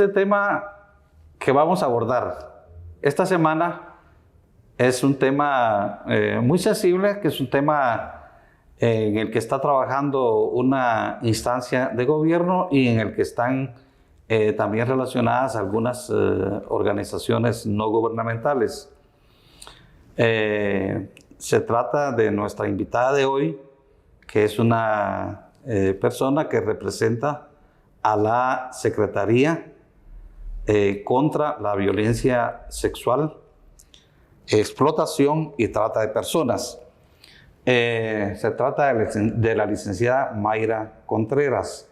Este tema que vamos a abordar esta semana es un tema muy sensible, que es un tema en el que está trabajando una instancia de gobierno y en el que están también relacionadas algunas organizaciones no gubernamentales. Se trata de nuestra invitada de hoy, que es una persona que representa a la Secretaría contra la Violencia Sexual, Explotación y Trata de Personas. Se trata de la licenciada Mayra Contreras.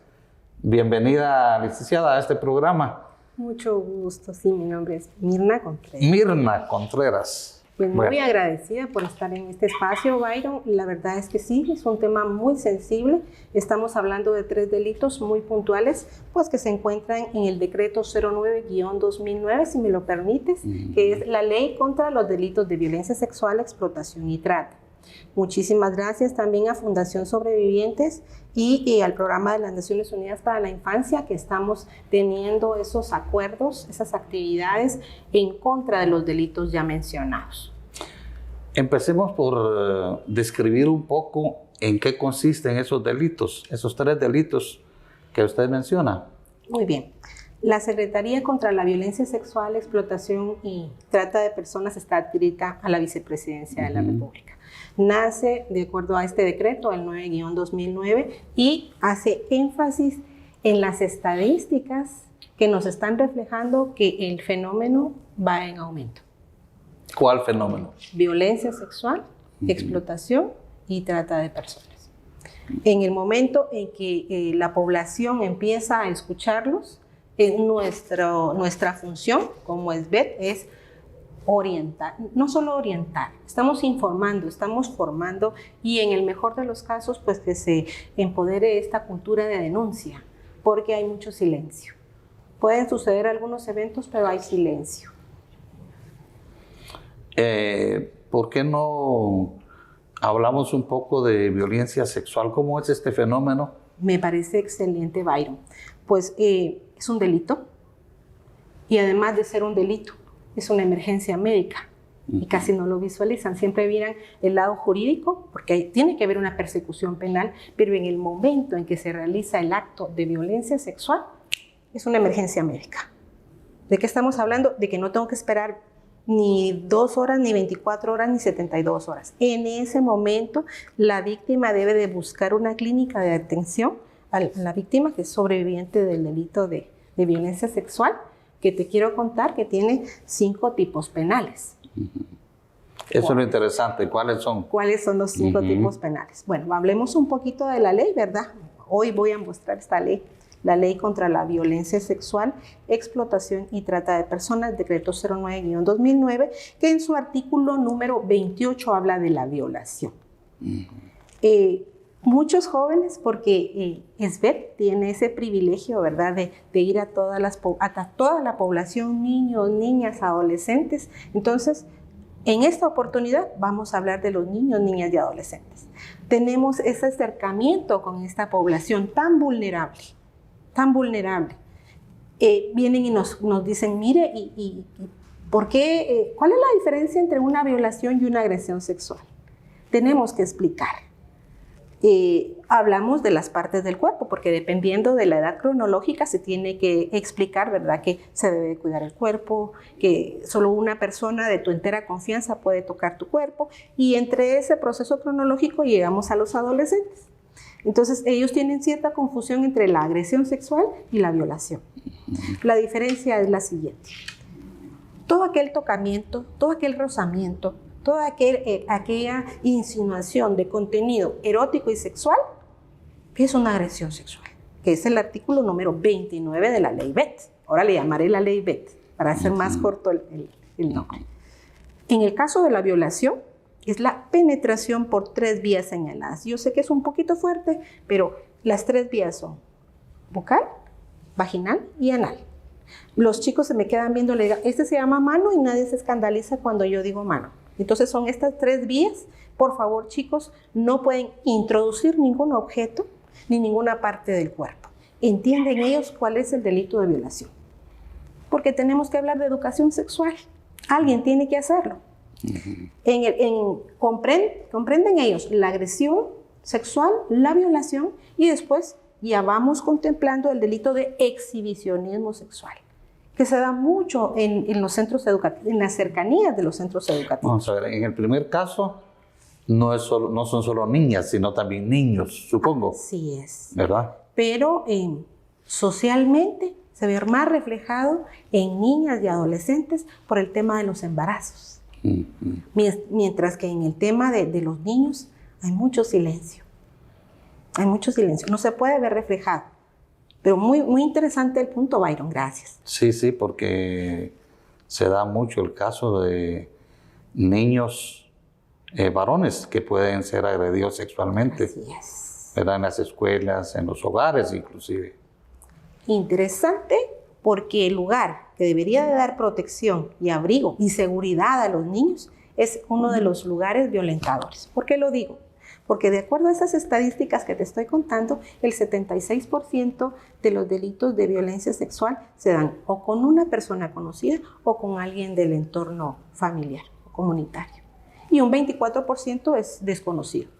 Bienvenida, licenciada, a este programa. Mucho gusto, sí, mi nombre es Mirna Contreras. Mirna Contreras. Pues muy agradecida por estar en este espacio, Byron. La verdad es que sí, es un tema muy sensible. Estamos hablando de 3 delitos muy puntuales, pues que se encuentran en el decreto 09-2009, si me lo permites, que es la ley contra los delitos de violencia sexual, explotación y trata. Muchísimas gracias también a Fundación Sobrevivientes y al Programa de las Naciones Unidas para la Infancia, que estamos teniendo esos acuerdos, esas actividades en contra de los delitos ya mencionados. Empecemos por describir un poco en qué consisten esos delitos, esos 3 delitos que usted menciona. Muy bien. La Secretaría contra la Violencia Sexual, Explotación y Trata de Personas está adscrita a la Vicepresidencia de la República. Nace de acuerdo a este decreto, el 9-2009, y hace énfasis en las estadísticas que nos están reflejando que el fenómeno va en aumento. ¿Cuál fenómeno? Violencia sexual, explotación y trata de personas. En el momento en que la población empieza a escucharlos, nuestra función como SBET es orientar, no solo orientar, estamos informando, estamos formando y en el mejor de los casos pues que se empodere esta cultura de denuncia, porque hay mucho silencio. Pueden suceder algunos eventos, pero hay silencio. ¿Por qué no hablamos un poco de violencia sexual? ¿Cómo es este fenómeno? Me parece excelente, Byron. Pues es un delito y además de ser un delito, es una emergencia médica y casi no lo visualizan. Siempre miran el lado jurídico porque tiene que haber una persecución penal, pero en el momento en que se realiza el acto de violencia sexual, es una emergencia médica. ¿De qué estamos hablando? De que no tengo que esperar ni 2 horas, ni 24 horas, ni 72 horas. En ese momento, la víctima debe de buscar una clínica de atención a la víctima que es sobreviviente del delito de violencia sexual, que te quiero contar que tiene 5 tipos penales. Eso es lo interesante. ¿Cuáles son? ¿Cuáles son los 5 tipos penales? Bueno, hablemos un poquito de la ley, ¿verdad? Hoy voy a mostrar esta ley, la Ley contra la Violencia Sexual, Explotación y Trata de Personas, decreto 09-2009, que en su artículo número 28 habla de la violación. Muchos jóvenes, porque SBET tiene ese privilegio, ¿verdad?, de ir a toda la población, niños, niñas, adolescentes. Entonces, en esta oportunidad vamos a hablar de los niños, niñas y adolescentes. Tenemos ese acercamiento con esta población tan vulnerable, tan vulnerable. Vienen y nos dicen, mire, ¿por qué? ¿Cuál es la diferencia entre una violación y una agresión sexual? Tenemos que explicar. Hablamos de las partes del cuerpo, porque dependiendo de la edad cronológica se tiene que explicar, ¿verdad?, que se debe de cuidar el cuerpo, que solo una persona de tu entera confianza puede tocar tu cuerpo, y entre ese proceso cronológico llegamos a los adolescentes. Entonces ellos tienen cierta confusión entre la agresión sexual y la violación. La diferencia es la siguiente: todo aquel tocamiento, todo aquel rozamiento, toda aquella insinuación de contenido erótico y sexual es una agresión sexual, que es el artículo número 29 de la ley BET. Ahora le llamaré la ley BET para hacer más corto el nombre. En el caso de la violación, es la penetración por 3 vías señaladas. Yo sé que es un poquito fuerte, pero las 3 vías son bucal, vaginal y anal. Los chicos se me quedan viendo, le digo, este se llama mano y nadie se escandaliza cuando yo digo mano. Entonces son estas 3 vías. Por favor, chicos, no pueden introducir ningún objeto ni ninguna parte del cuerpo. ¿Entienden ellos cuál es el delito de violación? porque tenemos que hablar de educación sexual. Alguien tiene que hacerlo. Comprenden ellos la agresión sexual, la violación, y después ya vamos contemplando el delito de exhibicionismo sexual, que se da mucho en los centros educativos, en las cercanías de los centros educativos. Vamos a ver, en el primer caso no son solo niñas, sino también niños, supongo. Así es. ¿Verdad? Pero socialmente se ve más reflejado en niñas y adolescentes por el tema de los embarazos. Mientras que en el tema de los niños hay mucho silencio. Hay mucho silencio. No se puede ver reflejado. Pero muy, muy interesante el punto, Byron. Gracias. Sí, porque se da mucho el caso de niños varones que pueden ser agredidos sexualmente. Así es. ¿Verdad? En las escuelas, en los hogares inclusive. Interesante, porque el lugar que debería de dar protección y abrigo y seguridad a los niños es uno de los lugares violentadores. ¿Por qué lo digo? Porque de acuerdo a esas estadísticas que te estoy contando, el 76% de los delitos de violencia sexual se dan o con una persona conocida o con alguien del entorno familiar o comunitario. Y un 24% es desconocido.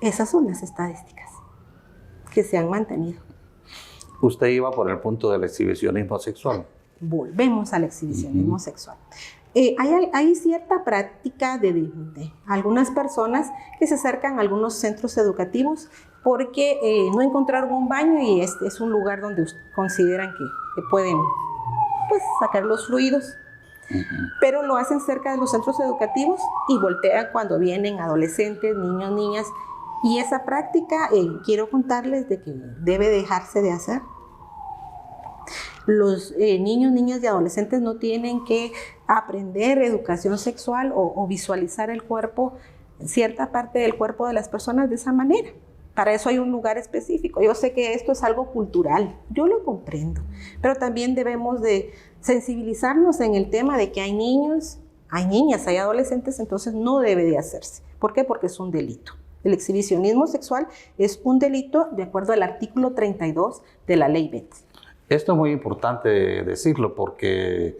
Esas son las estadísticas que se han mantenido. Usted iba por el punto del exhibicionismo sexual. Volvemos al exhibicionismo sexual. Hay cierta práctica de algunas personas que se acercan a algunos centros educativos porque no encontraron un baño y es un lugar donde consideran que pueden sacar los fluidos. Pero lo hacen cerca de los centros educativos y voltean cuando vienen adolescentes, niños, niñas. Y esa práctica, quiero contarles de que debe dejarse de hacer. Los niños, niñas y adolescentes no tienen que aprender educación sexual o visualizar el cuerpo, cierta parte del cuerpo de las personas de esa manera. Para eso hay un lugar específico. Yo sé que esto es algo cultural, yo lo comprendo, pero también debemos de sensibilizarnos en el tema de que hay niños, hay niñas, hay adolescentes, entonces no debe de hacerse. ¿Por qué? Porque es un delito. El exhibicionismo sexual es un delito de acuerdo al artículo 32 de la Ley BET. Esto es muy importante decirlo porque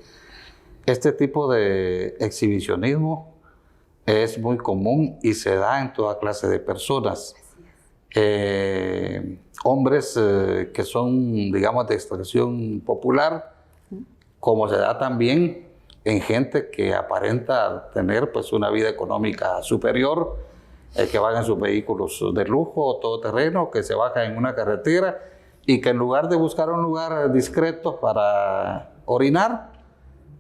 este tipo de exhibicionismo es muy común y se da en toda clase de personas. Hombres que son, digamos, de expresión popular, como se da también en gente que aparenta tener pues una vida económica superior, que van en sus vehículos de lujo, todoterreno, que se baja en una carretera y que en lugar de buscar un lugar discreto para orinar,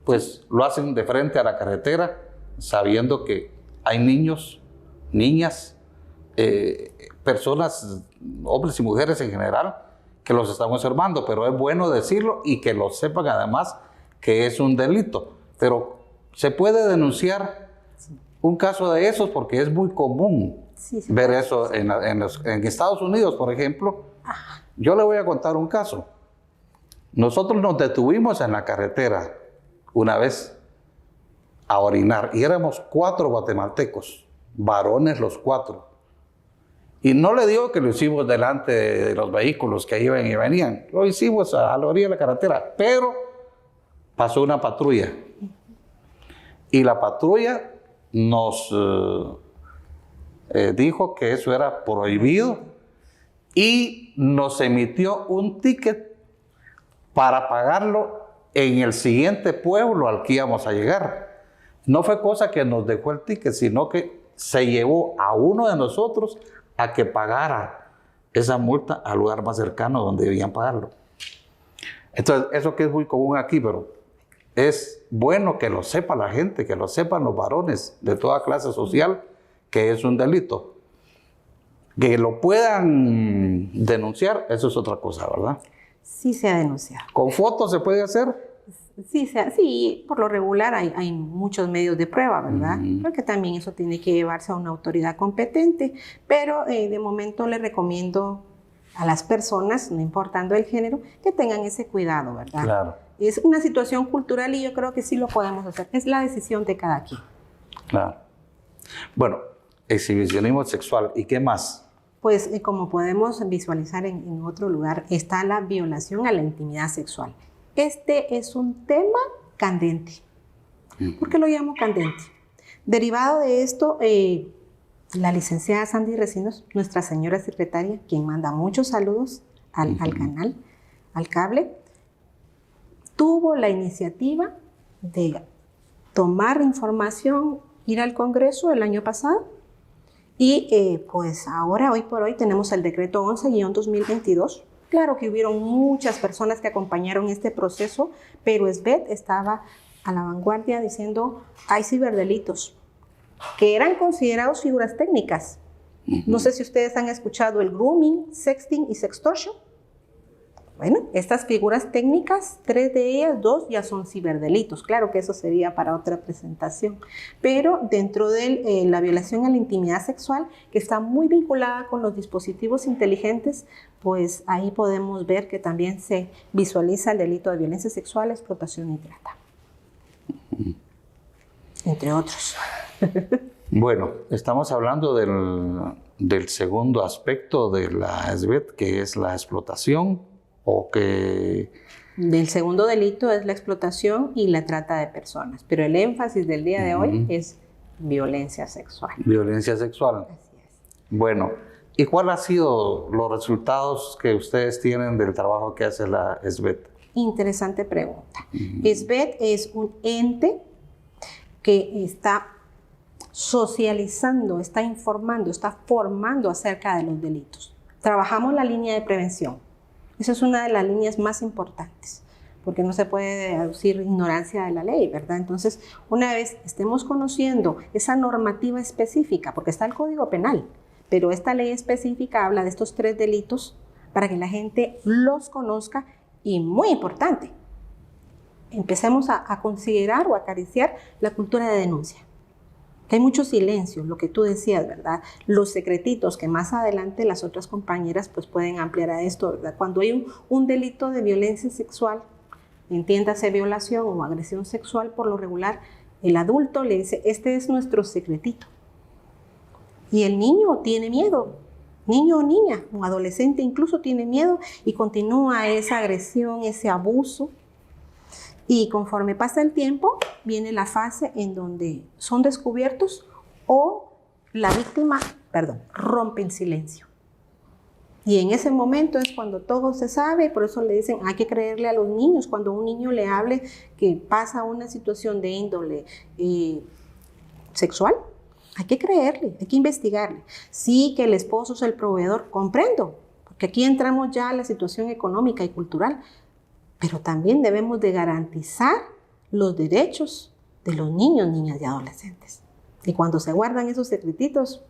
pues lo hacen de frente a la carretera, sabiendo que hay niños, niñas, personas, hombres y mujeres en general, que los están observando, pero es bueno decirlo y que lo sepan además que es un delito. Pero se puede denunciar un caso de esos porque es muy común ver eso en Estados Unidos, por ejemplo. Yo le voy a contar un caso. Nosotros nos detuvimos en la carretera una vez a orinar y éramos 4 guatemaltecos, varones los 4. Y no le digo que lo hicimos delante de los vehículos que iban y venían, lo hicimos a la orilla de la carretera, pero pasó una patrulla y la patrulla nos dijo que eso era prohibido y nos emitió un ticket para pagarlo en el siguiente pueblo al que íbamos a llegar. No fue cosa que nos dejó el ticket, sino que se llevó a uno de nosotros a que pagara esa multa al lugar más cercano donde debían pagarlo. Entonces, eso que es muy común aquí, pero es bueno que lo sepa la gente, que lo sepan los varones de toda clase social, que es un delito. Que lo puedan denunciar, eso es otra cosa, ¿verdad? Sí se ha denunciado. ¿Con fotos se puede hacer? Sí, por lo regular hay muchos medios de prueba, ¿verdad? Porque también eso tiene que llevarse a una autoridad competente, pero de momento le recomiendo a las personas, no importando el género, que tengan ese cuidado, ¿verdad? Claro. Es una situación cultural y yo creo que sí lo podemos hacer. Es la decisión de cada quien. Claro. Bueno, exhibicionismo sexual. ¿Y qué más? Pues como podemos visualizar en otro lugar, está la violación a la intimidad sexual. Este es un tema candente. ¿Por qué lo llamo candente? Derivado de esto, la licenciada Sandy Recinos, nuestra señora secretaria, quien manda muchos saludos al canal, al cable, tuvo la iniciativa de tomar información, ir al Congreso el año pasado y pues ahora, hoy por hoy, tenemos el decreto 11-2022. Claro que hubieron muchas personas que acompañaron este proceso, pero SBET estaba a la vanguardia diciendo hay ciberdelitos que eran considerados figuras técnicas. No sé si ustedes han escuchado el grooming, sexting y sextortion. Bueno, estas figuras técnicas, 3 de ellas, 2 ya son ciberdelitos. Claro que eso sería para otra presentación. Pero dentro de la violación a la intimidad sexual, que está muy vinculada con los dispositivos inteligentes, pues ahí podemos ver que también se visualiza el delito de violencia sexual, explotación y trata. Entre otros. Bueno, estamos hablando del segundo aspecto de la SBET, que es la explotación, o que... El segundo delito es la explotación y la trata de personas, pero el énfasis del día de hoy es violencia sexual. Violencia sexual. Así es. Bueno, ¿y cuáles han sido los resultados que ustedes tienen del trabajo que hace la SBET? Interesante pregunta. SBET es un ente que está socializando, está informando, está formando acerca de los delitos. Trabajamos la línea de prevención. Esa es una de las líneas más importantes, porque no se puede deducir ignorancia de la ley, ¿verdad? Entonces, una vez estemos conociendo esa normativa específica, porque está el Código Penal, pero esta ley específica habla de estos 3 delitos para que la gente los conozca y, muy importante, empecemos a considerar o acariciar la cultura de denuncia. Hay mucho silencio, lo que tú decías, ¿verdad? Los secretitos que más adelante las otras compañeras pues pueden ampliar a esto, ¿verdad? Cuando hay un delito de violencia sexual, entiéndase violación o agresión sexual, por lo regular, el adulto le dice, este es nuestro secretito. Y el niño tiene miedo, niño o niña, un adolescente incluso tiene miedo y continúa esa agresión, ese abuso. Y conforme pasa el tiempo, viene la fase en donde son descubiertos o la víctima, rompe en silencio. Y en ese momento es cuando todo se sabe, por eso le dicen, hay que creerle a los niños. Cuando un niño le hable que pasa una situación de índole sexual, hay que creerle, hay que investigarle. Sí, que el esposo es el proveedor, comprendo, porque aquí entramos ya a la situación económica y cultural, pero también debemos de garantizar los derechos de los niños, niñas y adolescentes. Y cuando se guardan esos secretitos,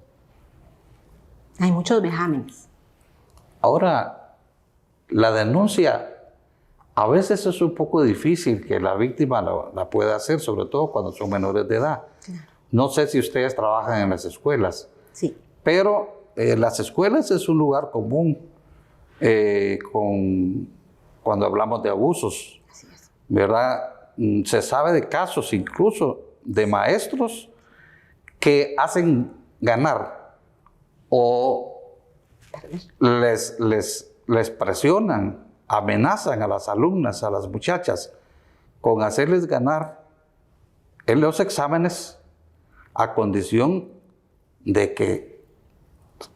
hay muchos vejámenes. Ahora, la denuncia a veces es un poco difícil que la víctima la pueda hacer, sobre todo cuando son menores de edad. Claro. No sé si ustedes trabajan en las escuelas, Sí. pero las escuelas es un lugar común cuando hablamos de abusos, Así es. ¿verdad? Se sabe de casos incluso de maestros que hacen ganar o les presionan, amenazan a las alumnas, a las muchachas, con hacerles ganar en los exámenes a condición de que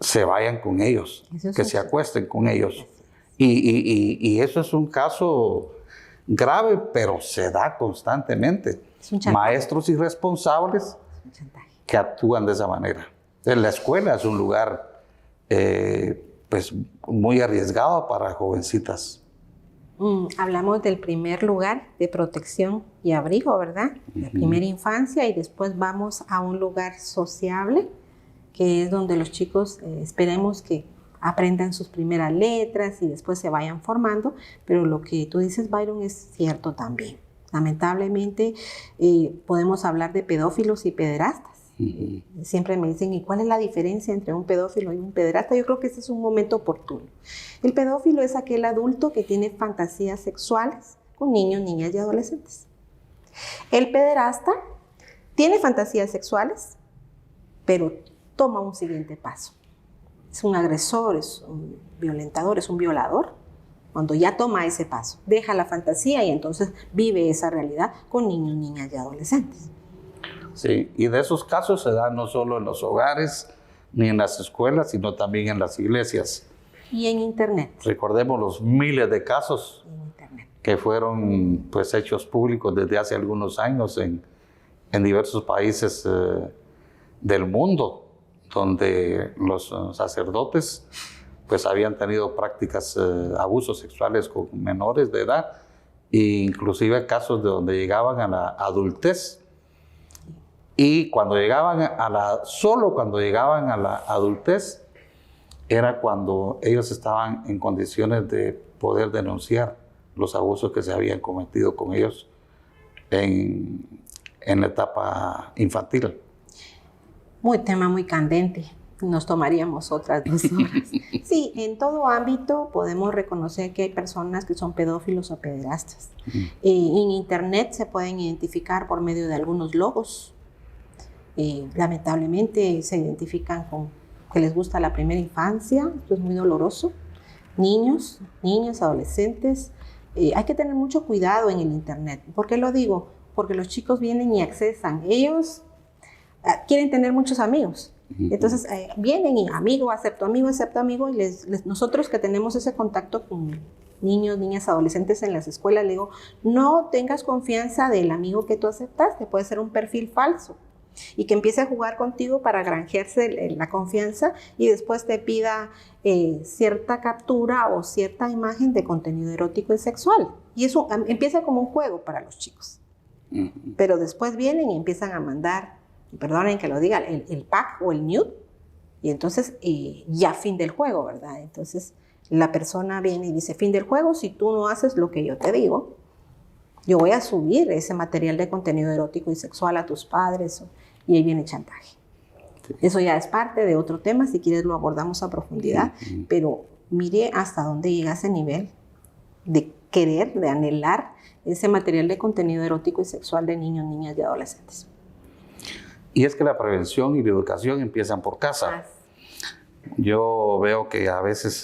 se vayan con ellos, que se acuesten con ellos. Y eso es un caso grave, pero se da constantemente. Maestros irresponsables que actúan de esa manera. En la escuela es un lugar pues muy arriesgado para jovencitas. Hablamos del primer lugar de protección y abrigo, ¿verdad? La primera infancia, y después vamos a un lugar sociable, que es donde los chicos esperemos que aprendan sus primeras letras y después se vayan formando, pero lo que tú dices, Byron, es cierto también. Lamentablemente podemos hablar de pedófilos y pederastas. Siempre me dicen, ¿y cuál es la diferencia entre un pedófilo y un pederasta? Yo creo que ese es un momento oportuno. El pedófilo es aquel adulto que tiene fantasías sexuales con niños, niñas y adolescentes. El pederasta tiene fantasías sexuales, pero toma un siguiente paso. Es un agresor, es un violentador, es un violador, cuando ya toma ese paso, deja la fantasía y entonces vive esa realidad con niños, niñas y adolescentes. Sí, y de esos casos se dan no solo en los hogares ni en las escuelas, sino también en las iglesias. Y en Internet. Recordemos los miles de casos que fueron pues, hechos públicos desde hace algunos años en diversos países del mundo, donde los sacerdotes pues, habían tenido prácticas, abusos sexuales con menores de edad, e inclusive casos de donde llegaban a la adultez. Y cuando llegaban solo cuando llegaban a la adultez, era cuando ellos estaban en condiciones de poder denunciar los abusos que se habían cometido con ellos en la etapa infantil. Tema muy candente. Nos tomaríamos otras 2 horas. Sí, en todo ámbito podemos reconocer que hay personas que son pedófilos o pederastas. En Internet se pueden identificar por medio de algunos logos. Lamentablemente se identifican con que les gusta la primera infancia. Esto es muy doloroso. Niños, niñas, adolescentes. Hay que tener mucho cuidado en el Internet. ¿Por qué lo digo? Porque los chicos vienen y accesan. Ellos quieren tener muchos amigos. Entonces vienen y amigo, acepto amigo, y nosotros que tenemos ese contacto con niños, niñas, adolescentes en las escuelas, le digo, no tengas confianza del amigo que tú aceptaste, puede ser un perfil falso, y que empiece a jugar contigo para granjearse la confianza y después te pida cierta captura o cierta imagen de contenido erótico y sexual. Y eso empieza como un juego para los chicos. Pero después vienen y empiezan a mandar, perdonen que lo diga, el pack o el nude, y entonces ya fin del juego, ¿verdad? Entonces la persona viene y dice, fin del juego, si tú no haces lo que yo te digo, yo voy a subir ese material de contenido erótico y sexual a tus padres, y ahí viene chantaje. Sí. Eso ya es parte de otro tema, si quieres lo abordamos a profundidad, pero mire hasta dónde llega ese nivel de querer, de anhelar ese material de contenido erótico y sexual de niños, niñas y adolescentes. Y es que la prevención y la educación empiezan por casa. Yo veo que a veces,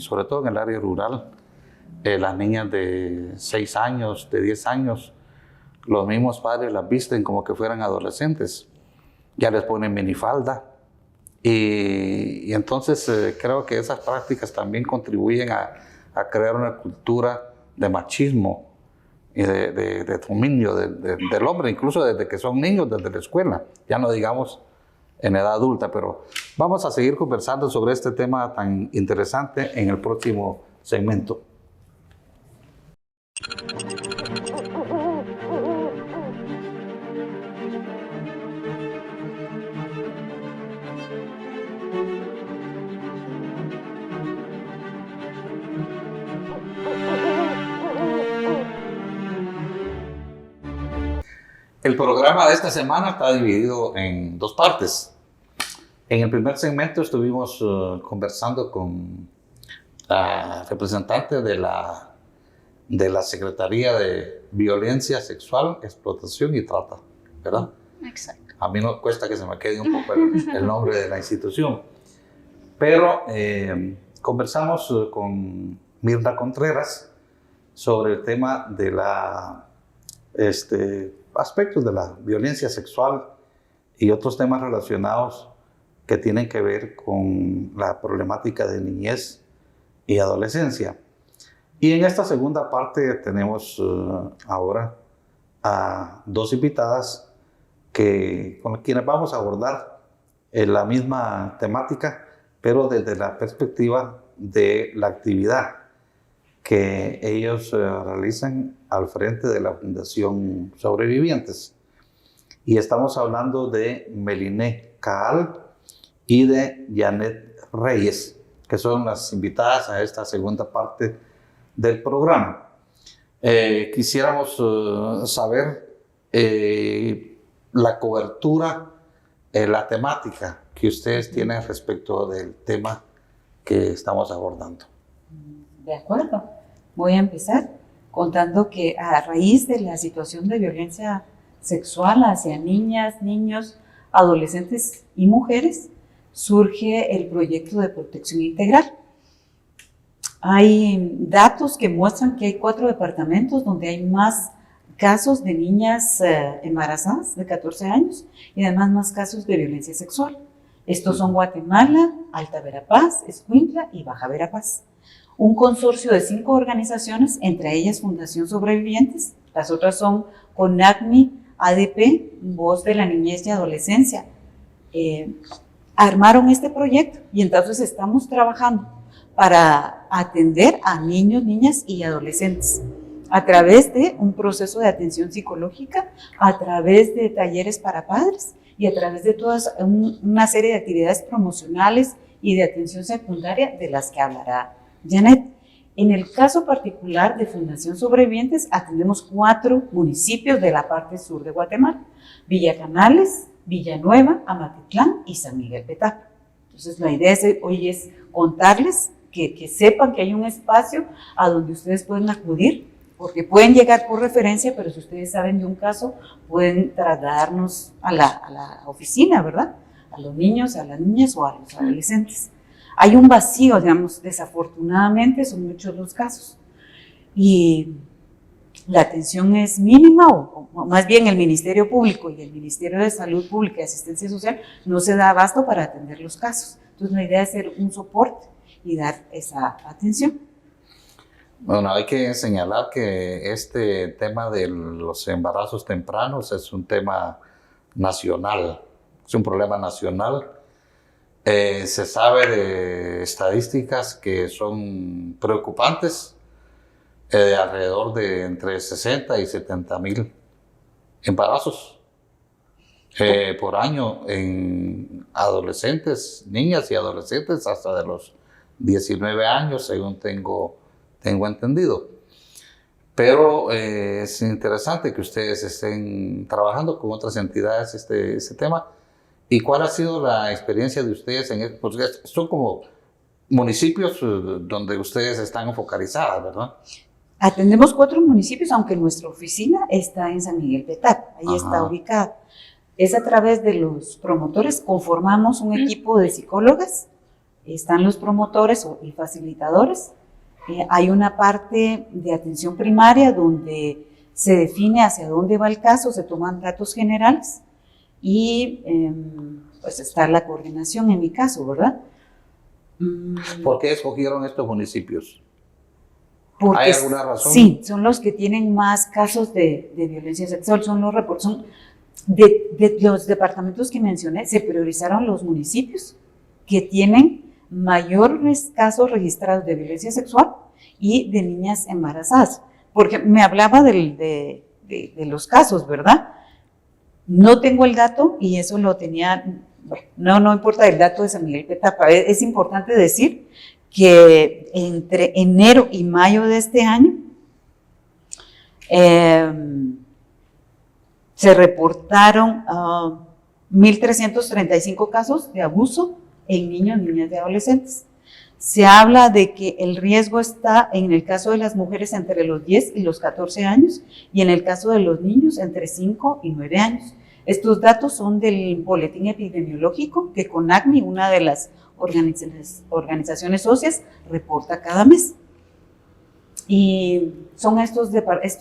sobre todo en el área rural, las niñas de 6 años, de 10 años, los mismos padres las visten como que fueran adolescentes. Ya les ponen minifalda. Y entonces creo que esas prácticas también contribuyen a crear una cultura de machismo y de dominio del hombre, incluso desde que son niños, desde la escuela, ya no digamos en edad adulta. Pero vamos a seguir conversando sobre este tema tan interesante en el próximo segmento. El programa de esta semana está dividido en 2 partes. En el primer segmento estuvimos conversando con la representante de la Secretaría de Violencia Sexual, Explotación y Trata, ¿verdad? Exacto. A mí no cuesta que se me quede un poco el nombre de la institución. Pero conversamos con Mirna Contreras sobre el tema de aspectos de la violencia sexual y otros temas relacionados que tienen que ver con la problemática de niñez y adolescencia. Y en esta segunda parte tenemos ahora a 2 invitadas con quienes vamos a abordar la misma temática, pero desde la perspectiva de la actividad que ellos realizan al frente de la Fundación Sobrevivientes. Y estamos hablando de Meliné Caal y de Janet Reyes, que son las invitadas a esta segunda parte del programa. Quisiéramos saber la cobertura, la temática que ustedes tienen respecto del tema que estamos abordando. De acuerdo. Voy a empezar contando que a raíz de la situación de violencia sexual hacia niñas, niños, adolescentes y mujeres, surge el proyecto de protección integral. Hay datos que muestran que hay 4 departamentos donde hay más casos de niñas embarazadas de 14 años y además más casos de violencia sexual. Estos son Guatemala, Alta Verapaz, Escuintla y Baja Verapaz. Un consorcio de 5 organizaciones, entre ellas Fundación Sobrevivientes, las otras son CONACMI, ADP, Voz de la Niñez y Adolescencia, armaron este proyecto y entonces estamos trabajando para atender a niños, niñas y adolescentes a través de un proceso de atención psicológica, a través de talleres para padres y a través de toda una serie de actividades promocionales y de atención secundaria de las que hablará Janet. En el caso particular de Fundación Sobrevivientes, atendemos 4 municipios de la parte sur de Guatemala: Villa Canales, Villanueva, Amatitlán y San Miguel Petapa. Entonces la idea hoy es contarles que sepan que hay un espacio a donde ustedes pueden acudir, porque pueden llegar por referencia, pero si ustedes saben de un caso, pueden trasladarnos a la oficina, ¿verdad? A los niños, a las niñas o a los adolescentes. Hay un vacío, digamos, desafortunadamente son muchos los casos. Y la atención es mínima, o más bien el Ministerio Público y el Ministerio de Salud Pública y Asistencia Social no se da abasto para atender los casos. Entonces la idea es ser un soporte y dar esa atención. Bueno, hay que señalar que este tema de los embarazos tempranos es un tema nacional, es un problema nacional. Se sabe de estadísticas que son preocupantes, alrededor de entre 60 y 70 mil embarazos por año en adolescentes, niñas y adolescentes hasta de los 19 años, según tengo entendido. Pero es interesante que ustedes estén trabajando con otras entidades este tema. ¿Y cuál ha sido la experiencia de ustedes porque son como municipios donde ustedes están focalizadas, ¿verdad? Atendemos 4 municipios, aunque nuestra oficina está en San Miguel Petapa, ahí está ubicada. Es a través de los promotores, conformamos un equipo de psicólogas, están los promotores y facilitadores. Hay una parte de atención primaria donde se define hacia dónde va el caso, se toman datos generales y pues está la coordinación en mi caso, ¿verdad? ¿Por qué escogieron estos municipios? Porque, ¿hay alguna razón? Sí, son los que tienen más casos de violencia sexual, son los reportes, de los departamentos que mencioné, se priorizaron los municipios que tienen mayores casos registrados de violencia sexual y de niñas embarazadas, porque me hablaba de los casos, ¿verdad? No tengo el dato y eso lo tenía, bueno, no importa el dato de San Miguel Petapa, es importante decir que entre enero y mayo de este año se reportaron 1.335 casos de abuso en niños, niñas y adolescentes. Se habla de que el riesgo está en el caso de las mujeres entre los 10 y los 14 años y en el caso de los niños entre 5 y 9 años. Estos datos son del boletín epidemiológico que CONACMI, una de las organizaciones socias, reporta cada mes. Y son estos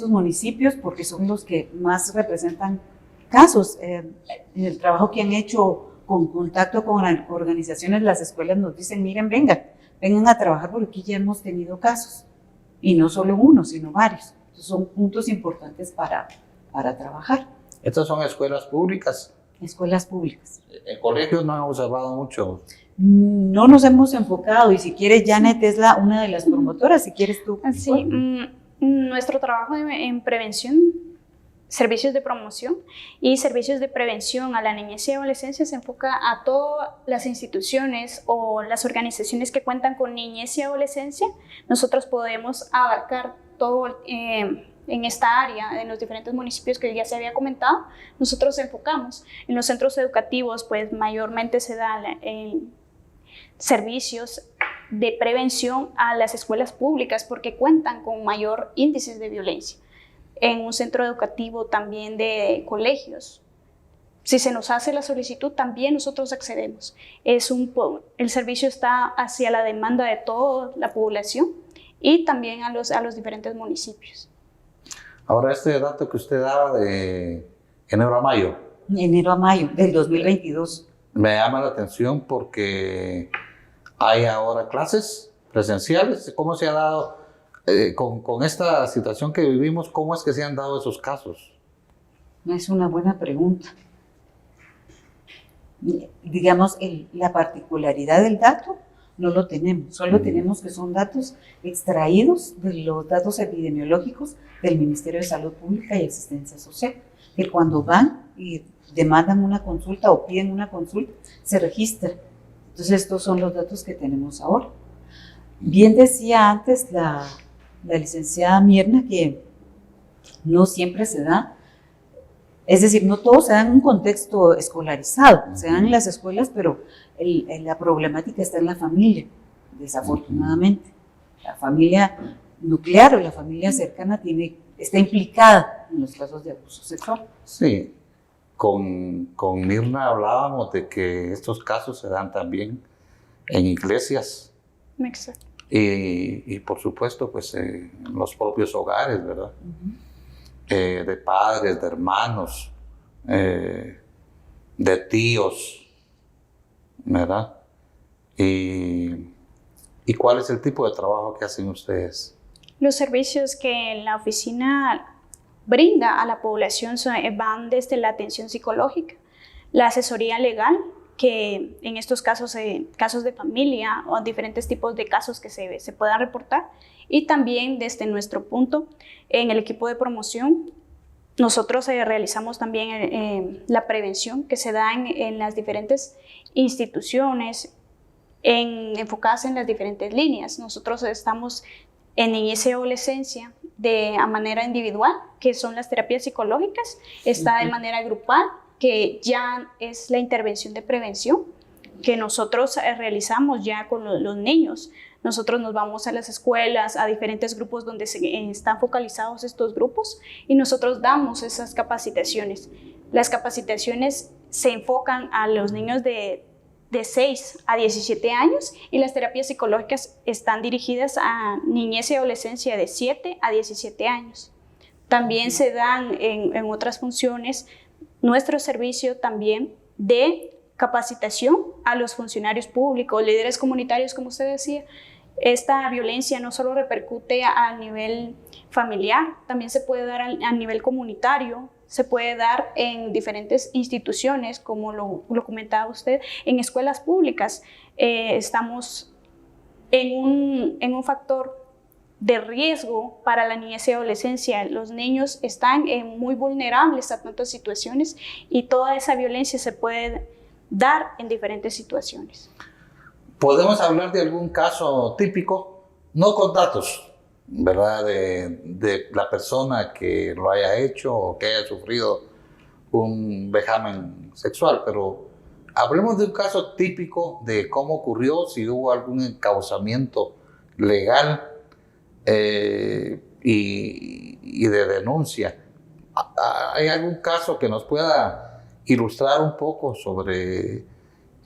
municipios porque son los que más representan casos. En el trabajo que han hecho con contacto con organizaciones, las escuelas nos dicen, miren, vengan a trabajar porque aquí ya hemos tenido casos. Y no solo uno, sino varios. Entonces son puntos importantes para trabajar. ¿Estas son escuelas públicas? Escuelas públicas. En colegios no han observado mucho. No nos hemos enfocado y si quieres, Janet es una de las promotoras, si quieres tú. Sí, nuestro trabajo en prevención, servicios de promoción y servicios de prevención a la niñez y adolescencia se enfoca a todas las instituciones o las organizaciones que cuentan con niñez y adolescencia. Nosotros podemos abarcar todo en esta área, en los diferentes municipios que ya se había comentado. Nosotros enfocamos en los centros educativos, pues mayormente se dan servicios de prevención a las escuelas públicas porque cuentan con mayor índice de violencia. En un centro educativo también de colegios, si se nos hace la solicitud, también nosotros accedemos. El servicio está hacia la demanda de toda la población y también a los diferentes municipios. Ahora, este dato que usted daba de enero a mayo. Enero a mayo del 2022. Me llama la atención porque hay ahora clases presenciales. ¿Cómo se ha dado, con esta situación que vivimos, cómo es que se han dado esos casos? Es una buena pregunta. Digamos, la particularidad del dato no lo tenemos, solo tenemos que son datos extraídos de los datos epidemiológicos del Ministerio de Salud Pública y Asistencia Social, que cuando van y demandan una consulta o piden una consulta, se registra. Entonces estos son los datos que tenemos ahora. Bien decía antes la licenciada Mirna que no siempre se da, es decir, no todo se da en un contexto escolarizado, se dan en las escuelas, pero la problemática está en la familia, desafortunadamente. La familia nuclear o la familia cercana está implicada en los casos de abuso sexual. Sí, con Mirna hablábamos de que estos casos se dan también en iglesias. Exacto. Y por supuesto, pues en los propios hogares, ¿verdad? De padres, de hermanos, de tíos, ¿verdad? ¿Y cuál es el tipo de trabajo que hacen ustedes? Los servicios que la oficina brinda a la población van desde la atención psicológica, la asesoría legal, que en estos casos, casos de familia o diferentes tipos de casos que se puedan reportar, y también desde nuestro punto, en el equipo de promoción, nosotros realizamos también la prevención que se da en las diferentes instituciones, enfocadas en las diferentes líneas. Nosotros estamos en niñez y adolescencia a manera individual, que son las terapias psicológicas, está de manera grupal, que ya es la intervención de prevención que nosotros realizamos ya con los niños. Nosotros nos vamos a las escuelas, a diferentes grupos donde están focalizados estos grupos, y nosotros damos esas capacitaciones. Las capacitaciones se enfocan a los niños de 6 a 17 años, y las terapias psicológicas están dirigidas a niñez y adolescencia de 7 a 17 años. También se dan en otras funciones nuestro servicio también de capacitación a los funcionarios públicos, líderes comunitarios, como usted decía. Esta violencia no solo repercute a nivel familiar, también se puede dar a nivel comunitario, se puede dar en diferentes instituciones, como lo comentaba usted, en escuelas públicas. Estamos en un factor de riesgo para la niñez y adolescencia. Los niños están muy vulnerables a tantas situaciones, y toda esa violencia se puede dar en diferentes situaciones. ¿Podemos hablar de algún caso típico? No con datos, ¿verdad? De la persona que lo haya hecho o que haya sufrido un vejamen sexual, pero hablemos de un caso típico de cómo ocurrió, si hubo algún encauzamiento legal y de denuncia. ¿Hay algún caso que nos pueda ilustrar un poco sobre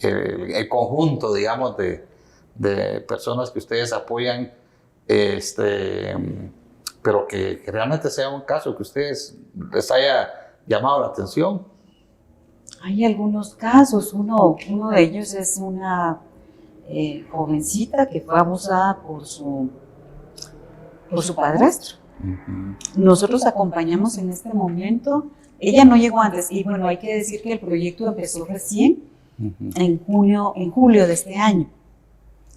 el conjunto, digamos, de personas que ustedes apoyan, pero que realmente sea un caso que ustedes les haya llamado la atención? Hay algunos casos. Uno de ellos es una jovencita que fue abusada por su padrastro. Nosotros acompañamos en este momento. Ella no llegó antes, y bueno, hay que decir que el proyecto empezó recién en julio de este año,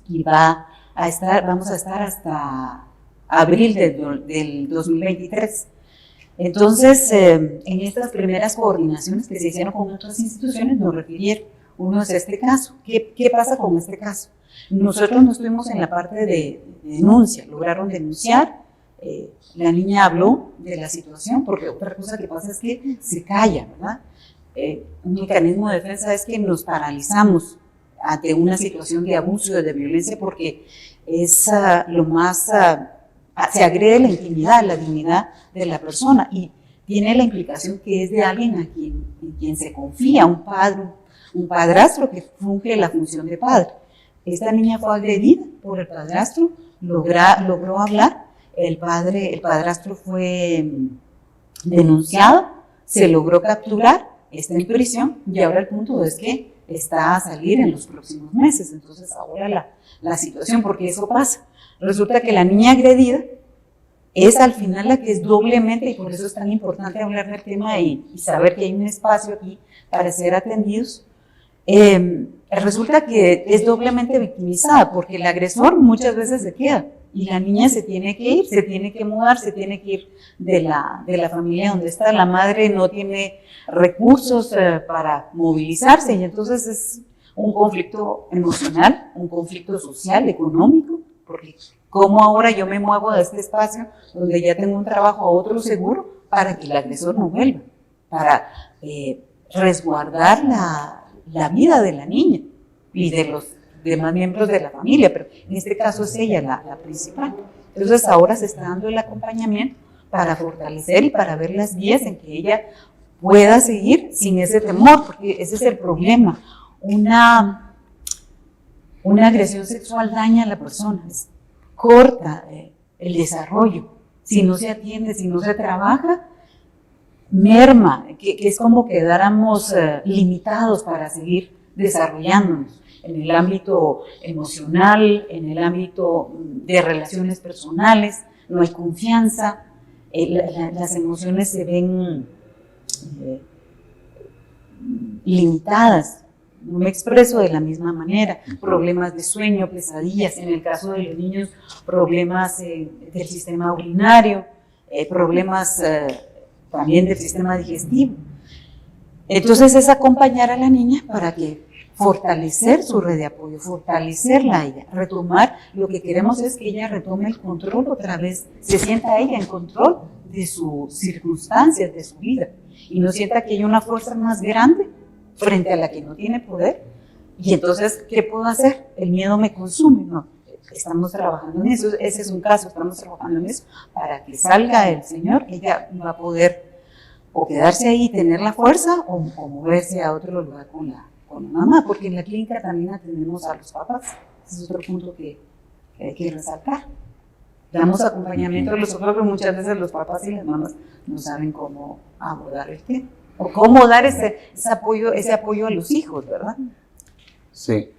y vamos a estar hasta abril del 2023. Entonces, en estas primeras coordinaciones que se hicieron con otras instituciones, nos refirieron. Uno es este caso. ¿Qué pasa con este caso? Nosotros no estuvimos en la parte de denuncia, lograron denunciar. La niña habló de la situación, porque otra cosa que pasa es que se calla, ¿verdad? Un mecanismo de defensa es que nos paralizamos ante una situación de abuso, de violencia, porque es se agrede la intimidad, la dignidad de la persona, y tiene la implicación que es de alguien en quien se confía, un padre, un padrastro que funge la función de padre. Esta niña fue agredida por el padrastro, logró hablar, el padrastro fue denunciado, se logró capturar, está en prisión y ahora el punto es que está a salir en los próximos meses. Entonces ahora la situación, porque eso pasa, resulta que la niña agredida es al final la que es doblemente, y por eso es tan importante hablar del tema y saber que hay un espacio aquí para ser atendidos. Resulta que es doblemente victimizada porque el agresor muchas veces se queda y la niña se tiene que ir, se tiene que mudar, se tiene que ir de la familia donde está. La madre no tiene recursos para movilizarse y entonces es un conflicto emocional, un conflicto social, económico, porque ¿cómo ahora yo me muevo de este espacio donde ya tengo un trabajo a otro seguro para que el agresor no vuelva? Para resguardar la vida de la niña y de los demás miembros de la familia, pero en este caso es ella la principal. Entonces ahora se está dando el acompañamiento para fortalecer y para ver las vías en que ella pueda seguir sin ese temor, porque ese es el problema. Una agresión sexual daña a la persona, corta el desarrollo. Si no se atiende, si no se trabaja, merma, que es como quedáramos limitados para seguir desarrollándonos en el ámbito emocional, en el ámbito de relaciones personales, no hay confianza, las emociones se ven limitadas, no me expreso de la misma manera, problemas de sueño, pesadillas, en el caso de los niños, problemas del sistema urinario, problemas también del sistema digestivo. Entonces es acompañar a la niña para que fortalecer su red de apoyo, fortalecerla a ella, retomar, lo que queremos es que ella retome el control otra vez, se sienta ella en control de sus circunstancias, de su vida, y no sienta que hay una fuerza más grande frente a la que no tiene poder, y entonces, ¿qué puedo hacer? El miedo me consume, no, estamos trabajando en eso, ese es un caso, estamos trabajando en eso, para que salga el Señor, ella va a poder o quedarse ahí y tener la fuerza, o moverse a otro lugar con la mamá, porque en la clínica también atendemos a los papás. Ese es otro punto que hay que resaltar. Damos acompañamiento a los papás, pero muchas veces los papás y las mamás no saben cómo abordar el tema, o cómo dar ese apoyo a los hijos, ¿verdad? Sí.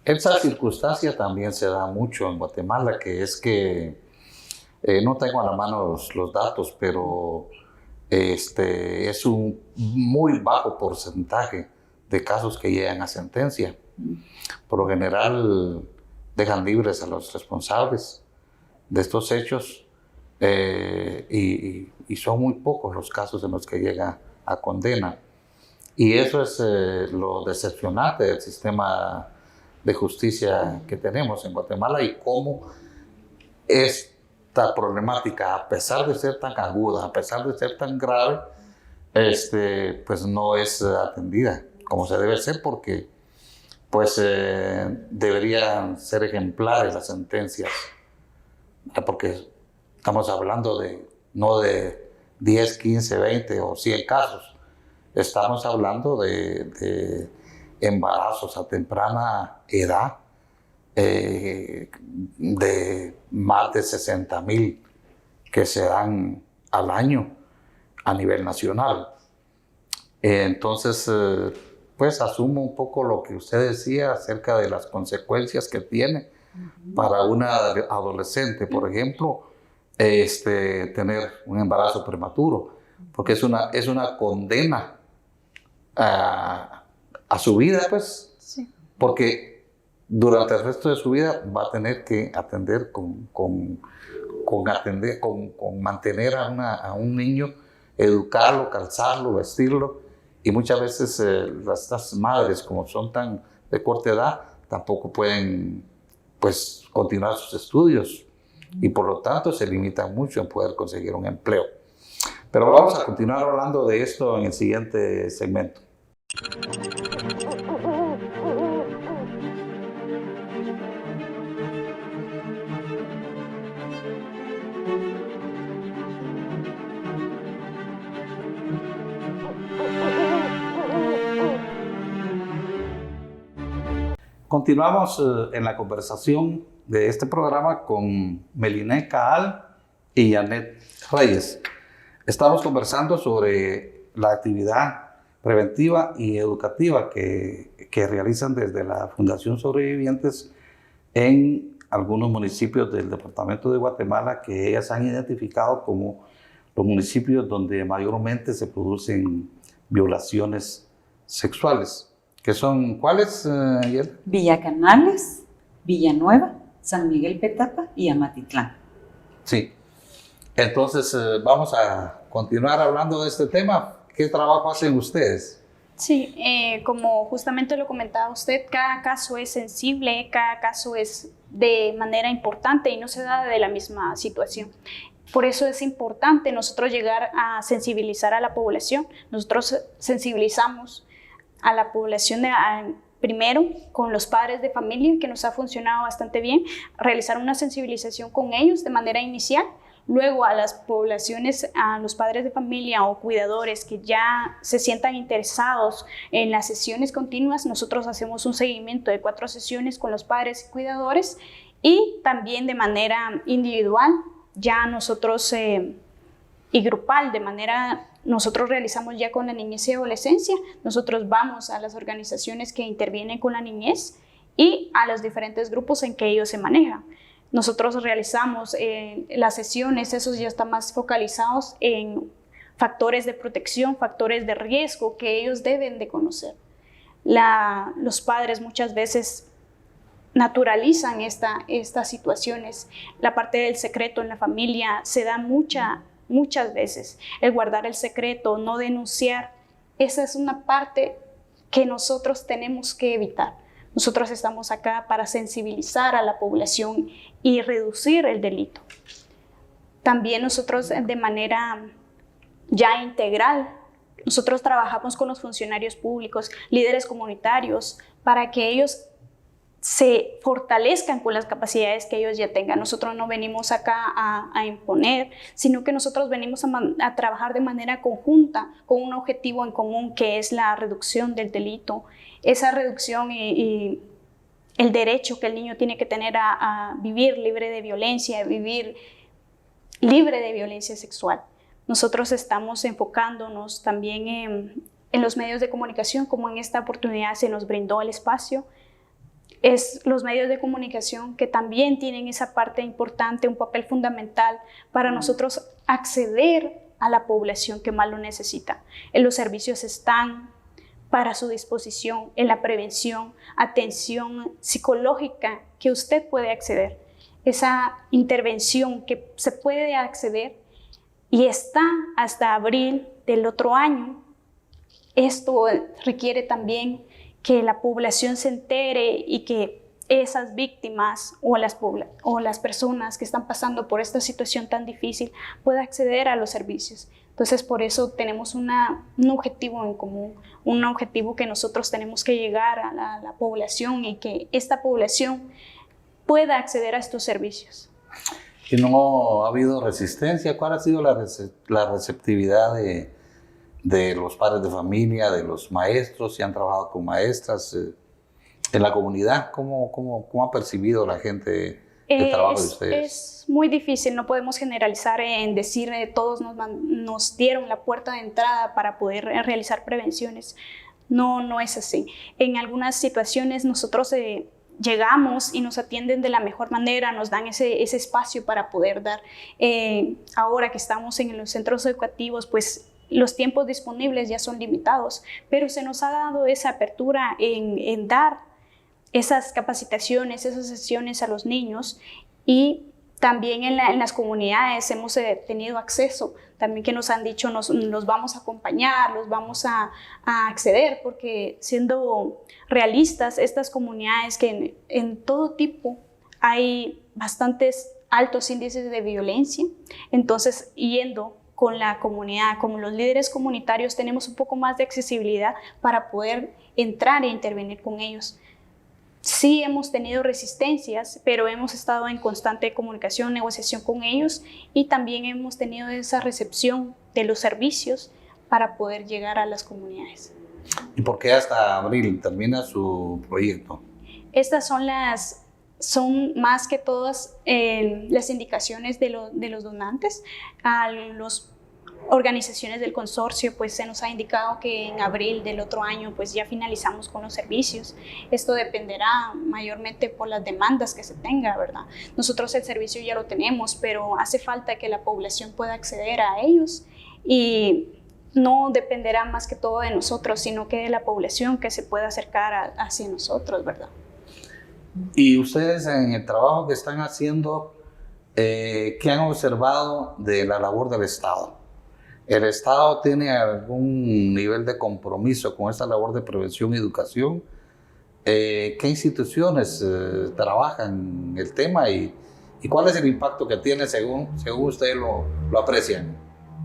Esa circunstancia también se da mucho en Guatemala, que es que, no tengo a la mano los datos, pero es un muy bajo porcentaje de casos que llegan a sentencia. Por lo general dejan libres a los responsables de estos hechos y son muy pocos los casos en los que llega a condena. Y eso es lo decepcionante del sistema de justicia que tenemos en Guatemala y cómo esta problemática, a pesar de ser tan aguda, a pesar de ser tan grave, pues no es atendida como se debe ser, porque pues deberían ser ejemplares las sentencias, porque estamos hablando no de 10, 15, 20 o 100 casos, estamos hablando de embarazos a temprana edad, de más de 60,000 que se dan al año a nivel nacional. Entonces, pues asumo un poco lo que usted decía acerca de las consecuencias que tiene para una adolescente, por ejemplo, tener un embarazo prematuro, porque es una condena a su vida, pues, Sí. porque durante el resto de su vida va a tener que atender con mantener a un niño, educarlo, calzarlo, vestirlo, y muchas veces estas madres, como son tan de corta edad, tampoco pueden pues continuar sus estudios y por lo tanto se limitan mucho en poder conseguir un empleo. Pero vamos a continuar hablando de esto en el siguiente segmento. Continuamos en la conversación de este programa con Meliné Caal y Janet Reyes. Estamos conversando sobre la actividad preventiva y educativa que realizan desde la Fundación Sobrevivientes en algunos municipios del departamento de Guatemala que ellas han identificado como los municipios donde mayormente se producen violaciones sexuales. ¿Que son cuáles, Yel? Villa Canales, Villanueva, San Miguel Petapa y Amatitlán. Sí. Entonces, vamos a continuar hablando de este tema. ¿Qué trabajo hacen ustedes? Sí, como justamente lo comentaba usted, cada caso es sensible, cada caso es de manera importante y no se da de la misma situación. Por eso es importante nosotros llegar a sensibilizar a la población. Nosotros sensibilizamos a la población primero con los padres de familia, que nos ha funcionado bastante bien, realizar una sensibilización con ellos de manera inicial. Luego a las poblaciones, a los padres de familia o cuidadores que ya se sientan interesados en las sesiones continuas, nosotros hacemos un seguimiento de 4 sesiones con los padres y cuidadores, y también de manera individual, ya nosotros y grupal, nosotros realizamos ya con la niñez y adolescencia. Nosotros vamos a las organizaciones que intervienen con la niñez y a los diferentes grupos en que ellos se manejan. Nosotros realizamos las sesiones, esos ya están más focalizados en factores de protección, factores de riesgo que ellos deben de conocer. Los padres muchas veces naturalizan estas situaciones. La parte del secreto en la familia se da muchas veces. El guardar el secreto, no denunciar, esa es una parte que nosotros tenemos que evitar. Nosotros estamos acá para sensibilizar a la población y reducir el delito. También nosotros de manera ya integral, nosotros trabajamos con los funcionarios públicos, líderes comunitarios, para que ellos se fortalezcan con las capacidades que ellos ya tengan. Nosotros no venimos acá a imponer, sino que nosotros venimos a trabajar de manera conjunta con un objetivo en común, que es la reducción del delito. Esa reducción y el derecho que el niño tiene que tener a vivir libre de violencia, a vivir libre de violencia sexual. Nosotros estamos enfocándonos también en los medios de comunicación, como en esta oportunidad se nos brindó el espacio. Es los medios de comunicación que también tienen esa parte importante, un papel fundamental para nosotros acceder a la población que más lo necesita. Los servicios están para su disposición en la prevención, atención psicológica que usted puede acceder. Esa intervención que se puede acceder y está hasta abril del otro año. Esto requiere también que la población se entere y que esas víctimas o las personas que están pasando por esta situación tan difícil puedan acceder a los servicios. Entonces, por eso tenemos un objetivo en común, un objetivo que nosotros tenemos que llegar a la población y que esta población pueda acceder a estos servicios. ¿Y no ha habido resistencia? ¿Cuál ha sido la receptividad de los padres de familia, de los maestros, si han trabajado con maestras en la comunidad? ¿Cómo ha percibido la gente el trabajo de ustedes? Es muy difícil, no podemos generalizar en decir todos nos dieron la puerta de entrada para poder realizar prevenciones. No es así. En algunas situaciones nosotros llegamos y nos atienden de la mejor manera, nos dan ese espacio para poder dar. Ahora que estamos en los centros educativos, pues los tiempos disponibles ya son limitados, pero se nos ha dado esa apertura en dar esas capacitaciones, esas sesiones a los niños, y también en las comunidades hemos tenido acceso, también que nos han dicho los vamos a acompañar, los vamos a acceder, porque siendo realistas, estas comunidades que en todo tipo hay bastantes altos índices de violencia, entonces yendo con la comunidad, como los líderes comunitarios, tenemos un poco más de accesibilidad para poder entrar e intervenir con ellos. Sí hemos tenido resistencias, pero hemos estado en constante comunicación, negociación con ellos, y también hemos tenido esa recepción de los servicios para poder llegar a las comunidades. ¿Y por qué hasta abril termina su proyecto? Estas son las son más que todas las indicaciones de los donantes. A las organizaciones del consorcio pues se nos ha indicado que en abril del otro año pues ya finalizamos con los servicios. Esto dependerá mayormente por las demandas que se tenga, ¿verdad? Nosotros el servicio ya lo tenemos, pero hace falta que la población pueda acceder a ellos y no dependerá más que todo de nosotros, sino que de la población que se pueda acercar hacia nosotros, ¿verdad? Y ustedes en el trabajo que están haciendo, ¿qué han observado de la labor del Estado? ¿El Estado tiene algún nivel de compromiso con esta labor de prevención y educación? ¿Qué instituciones trabajan el tema y cuál es el impacto que tiene según ustedes lo aprecian?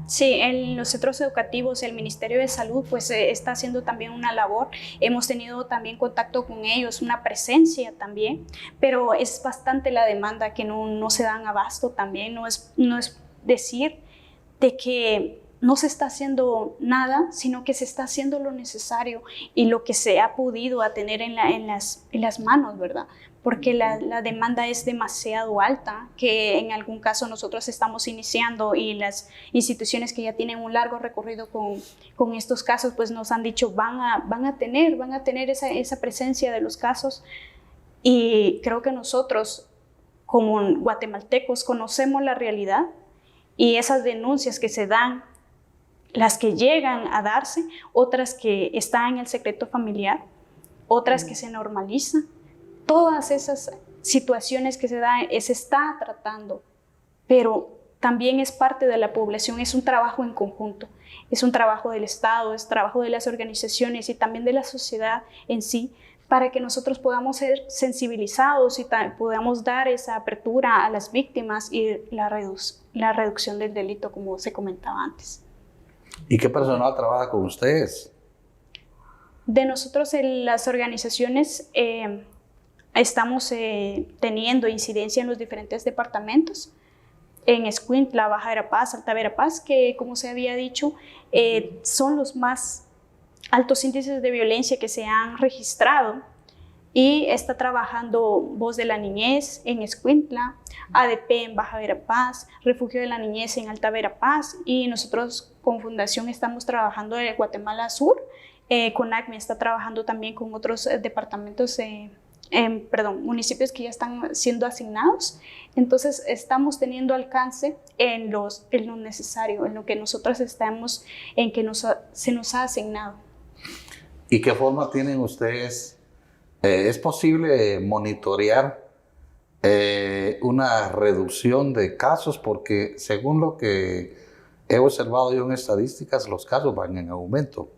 Sí, en los centros educativos el Ministerio de Salud pues está haciendo también una labor. Hemos tenido también contacto con ellos, una presencia también, pero es bastante la demanda que no se dan abasto también. No es decir de que no se está haciendo nada, sino que se está haciendo lo necesario y lo que se ha podido a tener en las manos, ¿verdad? Porque la demanda es demasiado alta, que en algún caso nosotros estamos iniciando y las instituciones que ya tienen un largo recorrido con estos casos, pues nos han dicho van a tener esa presencia de los casos, y creo que nosotros como guatemaltecos conocemos la realidad y esas denuncias que se dan, las que llegan a darse, otras que están en el secreto familiar, otras que se normalizan. Todas esas situaciones que se dan, se está tratando, pero también es parte de la población, es un trabajo en conjunto, es un trabajo del Estado, es trabajo de las organizaciones y también de la sociedad en sí, para que nosotros podamos ser sensibilizados y podamos dar esa apertura a las víctimas y la reducción del delito, como se comentaba antes. ¿Y qué personal trabaja con ustedes? De nosotros en las organizaciones estamos teniendo incidencia en los diferentes departamentos, en Escuintla, Baja Verapaz, Alta Verapaz, que como se había dicho, son los más altos índices de violencia que se han registrado, y está trabajando Voz de la Niñez en Escuintla, ADP en Baja Verapaz, Refugio de la Niñez en Alta Verapaz, y nosotros con Fundación estamos trabajando en Guatemala Sur. CONACME está trabajando también con otros departamentos, municipios que ya están siendo asignados. Entonces estamos teniendo alcance en lo necesario, en lo que nosotros estamos, en que se nos ha asignado. ¿Y qué forma tienen ustedes? ¿Es posible monitorear una reducción de casos? Porque según lo que he observado yo en estadísticas, los casos van en aumento.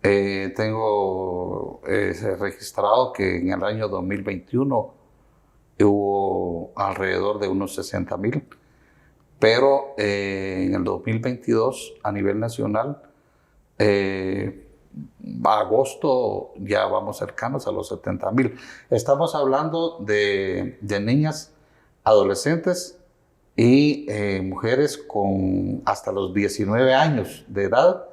Tengo registrado que en el año 2021 hubo alrededor de unos 60,000, pero en el 2022 a nivel nacional, a agosto ya vamos cercanos a los 70,000. Estamos hablando de niñas, adolescentes y mujeres con hasta los 19 años de edad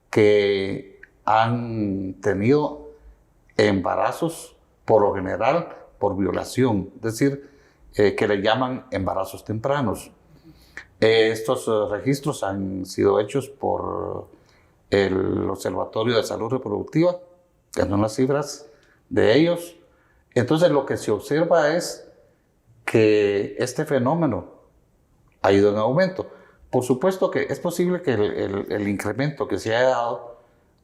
que han tenido embarazos, por lo general por violación, es decir, que le llaman embarazos tempranos. Estos registros han sido hechos por el Observatorio de Salud Reproductiva, que son las cifras de ellos. Entonces lo que se observa es que este fenómeno ha ido en aumento. Por supuesto que es posible que el incremento que se haya dado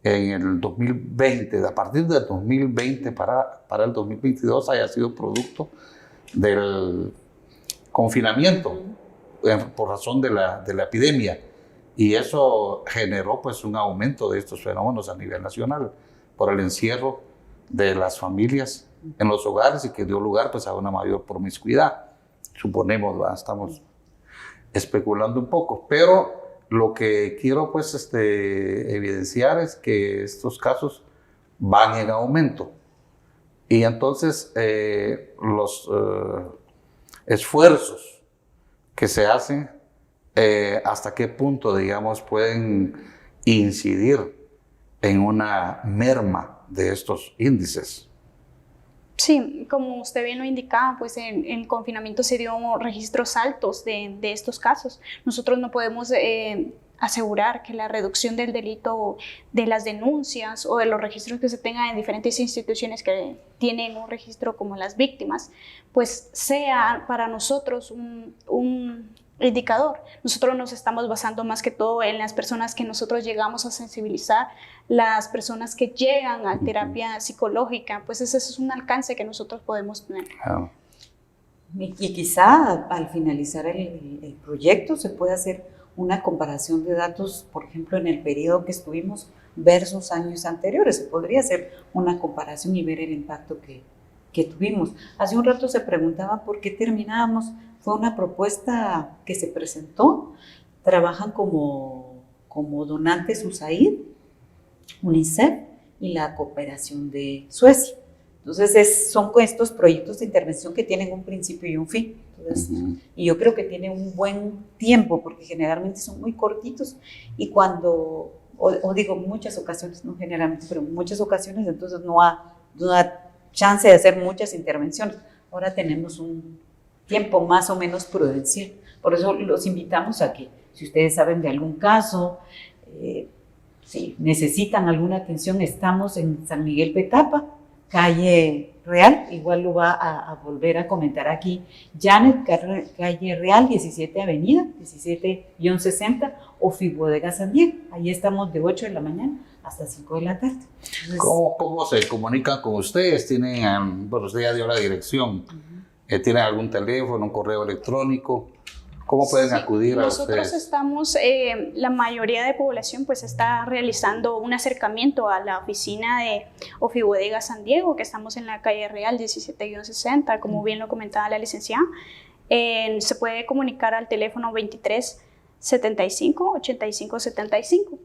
en el 2020, a partir del 2020 para el 2022, haya sido producto del confinamiento por razón de la epidemia. Y eso generó pues un aumento de estos fenómenos a nivel nacional por el encierro de las familias en los hogares y que dio lugar pues a una mayor promiscuidad. Suponemos, ¿verdad? Estamos especulando un poco, pero lo que quiero pues evidenciar es que estos casos van en aumento. Y entonces los esfuerzos que se hacen, hasta qué punto, digamos, pueden incidir en una merma de estos índices. Sí, como usted bien lo indicaba, pues en el confinamiento se dio registros altos de estos casos. Nosotros no podemos asegurar que la reducción del delito, de las denuncias o de los registros que se tengan en diferentes instituciones que tienen un registro como las víctimas, pues sea para nosotros un indicador. Nosotros nos estamos basando más que todo en las personas que nosotros llegamos a sensibilizar, las personas que llegan a terapia psicológica, pues ese es un alcance que nosotros podemos tener. Y quizá al finalizar el proyecto se puede hacer una comparación de datos, por ejemplo, en el periodo que estuvimos versus años anteriores. Se podría hacer una comparación y ver el impacto que tuvimos. Hace un rato se preguntaba por qué terminábamos. Fue una propuesta que se presentó. Trabajan como donantes USAID, UNICEF y la cooperación de Suecia. Entonces son estos proyectos de intervención que tienen un principio y un fin. Entonces, y yo creo que tienen un buen tiempo porque generalmente son muy cortitos y cuando, o digo muchas ocasiones, no generalmente, pero en muchas ocasiones entonces no da chance de hacer muchas intervenciones. Ahora tenemos un tiempo más o menos prudencial. Por eso los invitamos a que, si ustedes saben de algún caso, si necesitan alguna atención, estamos en San Miguel Petapa, calle Real, igual lo va a volver a comentar aquí Janet, calle Real, 17 Avenida, 17-60, Ofibodega San Diego. Ahí estamos de 8 de la mañana hasta 5 de la tarde. Entonces, ¿Cómo se comunican con ustedes? ¿Tienen, bueno, usted ya dio la dirección, ¿tienen algún teléfono, un correo electrónico? ¿Cómo pueden acudir a ustedes? Nosotros estamos, la mayoría de población pues está realizando un acercamiento a la oficina de Ofibodega San Diego, que estamos en la calle Real 17-60, como bien lo comentaba la licenciada. Se puede comunicar al teléfono 23 75 85 75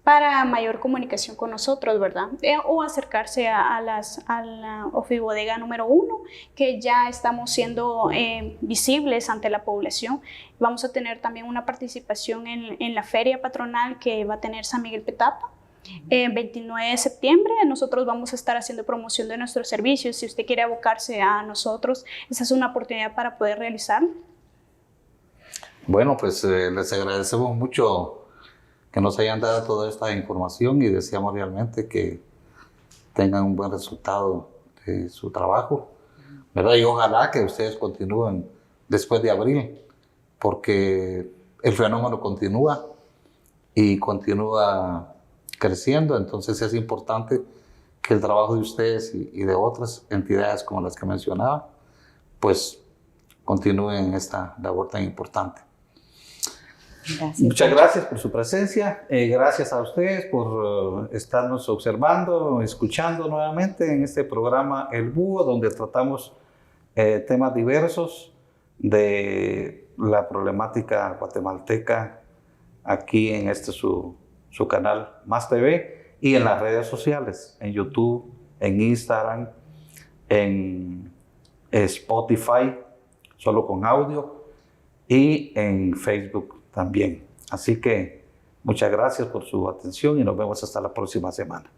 para mayor comunicación con nosotros, ¿verdad? O acercarse a la Ofibodega número 1, que ya estamos siendo visibles ante la población. Vamos a tener también una participación en la feria patronal que va a tener San Miguel Petapa. 29 de septiembre nosotros vamos a estar haciendo promoción de nuestros servicios. Si usted quiere abocarse a nosotros, esa es una oportunidad para poder realizarlo. Bueno, pues les agradecemos mucho que nos hayan dado toda esta información y deseamos realmente que tengan un buen resultado de su trabajo, ¿verdad? Y ojalá que ustedes continúen después de abril, porque el fenómeno continúa y continúa creciendo, entonces es importante que el trabajo de ustedes y de otras entidades como las que mencionaba, pues continúen esta labor tan importante. gracias. Muchas gracias por su presencia, gracias a ustedes por estarnos observando, escuchando nuevamente en este programa El Búho, donde tratamos temas diversos de la problemática guatemalteca aquí en su canal Más TV y en las redes sociales, en YouTube, en Instagram, en Spotify, solo con audio, y en Facebook también. Así que muchas gracias por su atención y nos vemos hasta la próxima semana.